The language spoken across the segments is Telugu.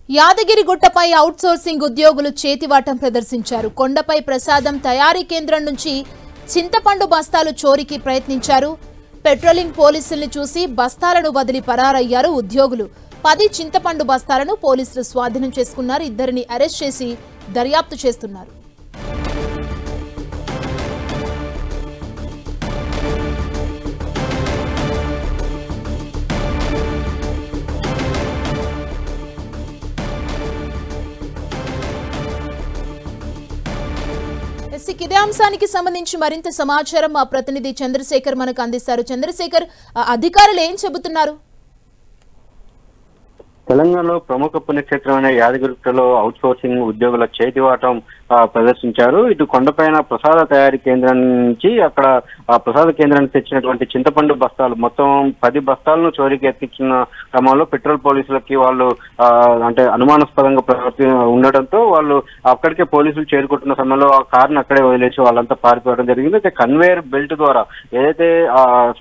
యాదగిరిగుట్టపై అవుట్సోర్సింగ్ ఉద్యోగులు చేతివాటం ప్రదర్శించారు. కొండపై ప్రసాదం తయారీ కేంద్రం నుంచి చింతపండు బస్తాలు చోరీకి ప్రయత్నించారు. పెట్రోలింగ్ పోలీసుల్ని చూసి బస్తాలను వదిలి పరారయ్యారు ఉద్యోగులు. 10 చింతపండు బస్తాలను పోలీసులు స్వాధీనం చేసుకున్నారు. ఇద్దరిని అరెస్ట్ చేసి దర్యాప్తు చేస్తున్నారు. ఇదే అంశానికి సంబంధించి మరింత సమాచారం మా ప్రతినిధి చంద్రశేఖర్ మనకు అందిస్తారు. చంద్రశేఖర్, అధికారులు ఏం చెబుతున్నారు? తెలంగాణలో ప్రముఖ పుణ్యక్షేత్రమైన యాదగిరిగుట్టలో అవుట్సోర్సింగ్ ఉద్యోగుల చేతివాటం ప్రదర్శించారు. ఇటు కొండపైన ప్రసాద తయారీ కేంద్రం నుంచి అక్కడ ప్రసాద కేంద్రానికి తెచ్చినటువంటి చింతపండు బస్తాలు మొత్తం 10 బస్తాలను చోరీకి ఎత్తించిన క్రమంలో పెట్రోల్ పోలీసులకి వాళ్ళు అంటే అనుమానాస్పదంగా ఉండడంతో వాళ్ళు అక్కడికే పోలీసులు చేరుకుంటున్న సమయంలో ఆ కారును అక్కడే వదిలేసి వాళ్ళంతా పారిపోవడం జరిగింది. అయితే కన్వేయర్ బెల్ట్ ద్వారా ఏదైతే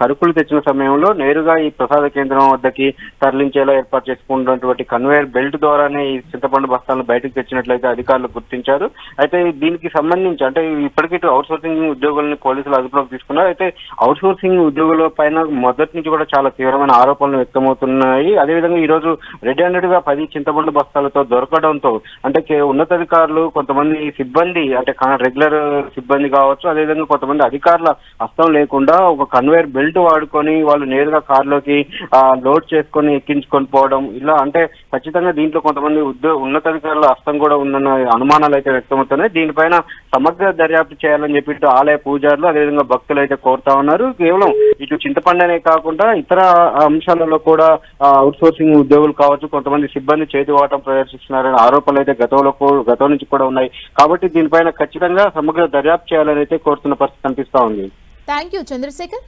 సరుకులు తెచ్చిన సమయంలో నేరుగా ఈ ప్రసాద కేంద్రం వద్దకి తరలించేలా ఏర్పాటు చేసుకున్నటువంటి కన్వేయర్ బెల్ట్ ద్వారానే ఈ చింతపండు బస్తాలను బయటకు తెచ్చినట్లయితే అధికారులు గుర్తించారు. అయితే దీనికి సంబంధించి అంటే ఇప్పటికీ అవుట్సోర్సింగ్ ఉద్యోగులను పోలీసులు అదుపులోకి తీసుకున్నారు. అయితే అవుట్సోర్సింగ్ ఉద్యోగుల పైన మొదటి నుంచి కూడా చాలా తీవ్రమైన ఆరోపణలు వ్యక్తమవుతున్నాయి. అదేవిధంగా ఈ రోజు రెడ్ హ్యాండెడ్ గా 10 చింతపండు బస్తాలతో దొరకడంతో అంటే ఉన్నతాధికారులు కొంతమంది సిబ్బంది అంటే రెగ్యులర్ సిబ్బంది కావచ్చు, అదేవిధంగా కొంతమంది అధికారుల హస్తం లేకుండా ఒక కన్వేయర్ బెల్ట్ వాడుకొని వాళ్ళు నేరుగా కారులోకి లోడ్ చేసుకొని ఎక్కించుకొని పోవడం ఇలా అంటే ఖచ్చితంగా దీంట్లో కొంతమంది ఉన్నతాధికారుల హస్తం కూడా ఉందన్న అనుమానాలు అయితే వ్యక్తమవుతున్నాయి. దీనిపైన సమగ్ర దర్యాప్తు చేయాలని చెప్పి ఆలయ పూజారులు అదేవిధంగా భక్తులు అయితే కోరుతా ఉన్నారు. కేవలం ఇటు చింతపండునే కాకుండా ఇతర అంశాలలో కూడా అవుట్సోర్సింగ్ ఉద్యోగులు కావచ్చు కొంతమంది సిబ్బంది చేతివాటం ప్రదర్శిస్తున్నారనే ఆరోపణలు అయితే గతం నుంచి కూడా ఉన్నాయి. కాబట్టి దీనిపైన ఖచ్చితంగా సమగ్ర దర్యాప్తు చేయాలని అయితే కోరుతున్న పరిస్థితి కనిపిస్తా ఉంది. థాంక్యూ చంద్రశేఖర్.